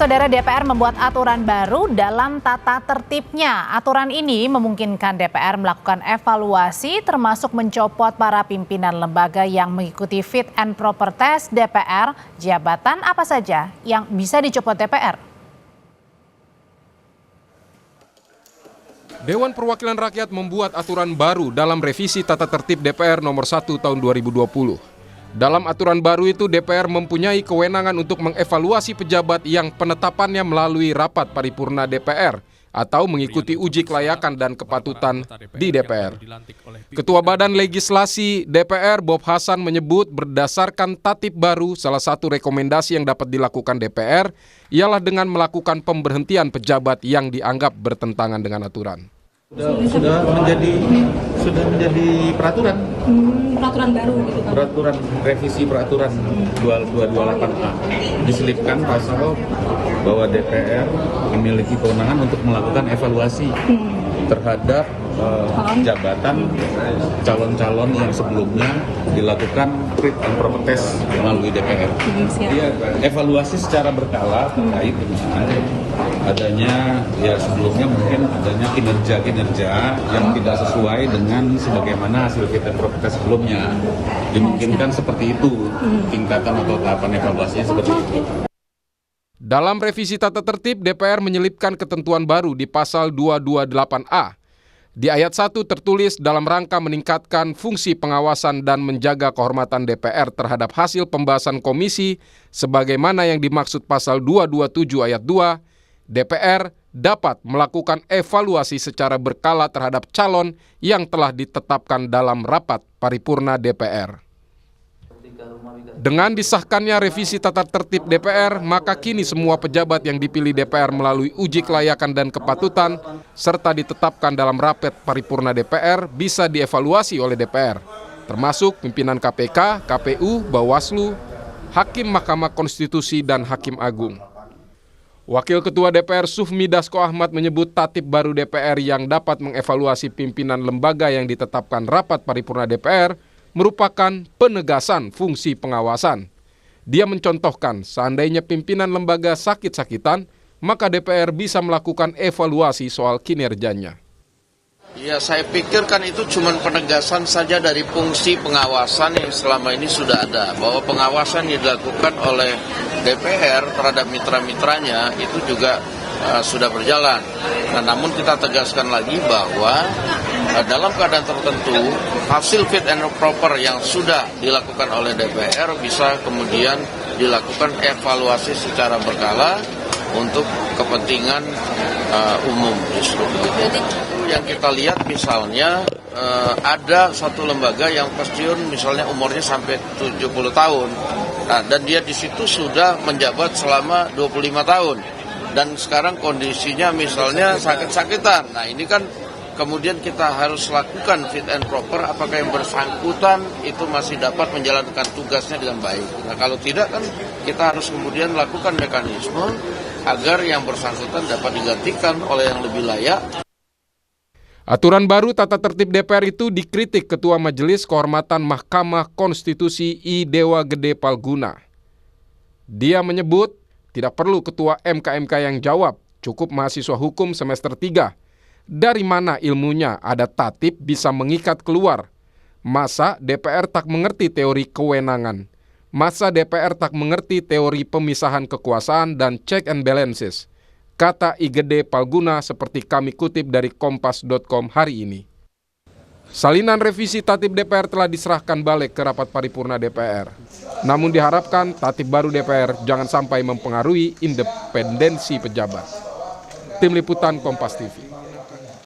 Saudara, DPR membuat aturan baru dalam tata tertibnya. Aturan ini memungkinkan DPR melakukan evaluasi termasuk mencopot para pimpinan lembaga yang mengikuti fit and proper test DPR. Jabatan apa saja yang bisa dicopot DPR? Dewan Perwakilan Rakyat membuat aturan baru dalam revisi tata tertib DPR nomor 1 tahun 2020. Dalam aturan baru itu, DPR mempunyai kewenangan untuk mengevaluasi pejabat yang penetapannya melalui rapat paripurna DPR atau mengikuti uji kelayakan dan kepatutan di DPR. Ketua Badan Legislasi DPR Bob Hasan menyebut berdasarkan tatib baru, salah satu rekomendasi yang dapat dilakukan DPR ialah dengan melakukan pemberhentian pejabat yang dianggap bertentangan dengan aturan. Sudah menjadi peraturan. Peraturan baru gitu kan. Peraturan revisi peraturan 228A. Diselipkan pasal bahwa DPR memiliki kewenangan untuk melakukan evaluasi terhadap jabatan calon-calon yang sebelumnya dilakukan fit and proper test melalui DPR. Evaluasi secara berkala terkait dengan adanya sebelumnya mungkin adanya kinerja yang tidak sesuai dengan sebagaimana hasil fit and proper test sebelumnya. Dimungkinkan seperti itu tingkatan atau tahapan evaluasinya seperti itu. Dalam revisi tata tertib, DPR menyelipkan ketentuan baru di pasal 228A. Di ayat 1 tertulis dalam rangka meningkatkan fungsi pengawasan dan menjaga kehormatan DPR terhadap hasil pembahasan komisi sebagaimana yang dimaksud pasal 227 ayat 2, DPR dapat melakukan evaluasi secara berkala terhadap calon yang telah ditetapkan dalam rapat paripurna DPR. Dengan disahkannya revisi tata tertib DPR, maka kini semua pejabat yang dipilih DPR melalui uji kelayakan dan kepatutan, serta ditetapkan dalam rapat paripurna DPR bisa dievaluasi oleh DPR, termasuk pimpinan KPK, KPU, Bawaslu, Hakim Mahkamah Konstitusi, dan Hakim Agung. Wakil Ketua DPR Sufmi Dasko Ahmad menyebut tatib baru DPR yang dapat mengevaluasi pimpinan lembaga yang ditetapkan rapat paripurna DPR merupakan penegasan fungsi pengawasan. Dia mencontohkan seandainya pimpinan lembaga sakit-sakitan, maka DPR bisa melakukan evaluasi soal kinerjanya. Ya, saya pikir kan itu cuma penegasan saja dari fungsi pengawasan yang selama ini sudah ada. Bahwa pengawasan yang dilakukan oleh DPR terhadap mitra-mitranya itu juga sudah berjalan. Nah, namun kita tegaskan lagi bahwa dalam keadaan tertentu hasil fit and proper yang sudah dilakukan oleh DPR bisa kemudian dilakukan evaluasi secara berkala untuk kepentingan umum justru. Yang kita lihat misalnya ada satu lembaga yang pensiun misalnya umurnya sampai 70 tahun. Nah, dan dia di situ sudah menjabat selama 25 tahun. Dan sekarang kondisinya misalnya sakit-sakitan. Nah, ini kan kemudian kita harus lakukan fit and proper apakah yang bersangkutan itu masih dapat menjalankan tugasnya dengan baik. Nah, kalau tidak kan kita harus kemudian lakukan mekanisme agar yang bersangkutan dapat digantikan oleh yang lebih layak. Aturan baru tata tertib DPR itu dikritik Ketua Majelis Kehormatan Mahkamah Konstitusi I. Dewa Gede Palguna. Dia menyebut tidak perlu Ketua MK-MK yang jawab, cukup mahasiswa hukum semester 3. Dari mana ilmunya ada tatib bisa mengikat keluar? Masa DPR tak mengerti teori kewenangan? Masa DPR tak mengerti teori pemisahan kekuasaan dan check and balances? Kata I. Gede Palguna seperti kami kutip dari kompas.com hari ini. Salinan revisi tatib DPR telah diserahkan balik ke rapat paripurna DPR. Namun diharapkan tatib baru DPR jangan sampai mempengaruhi independensi pejabat. Tim Liputan Kompas TV.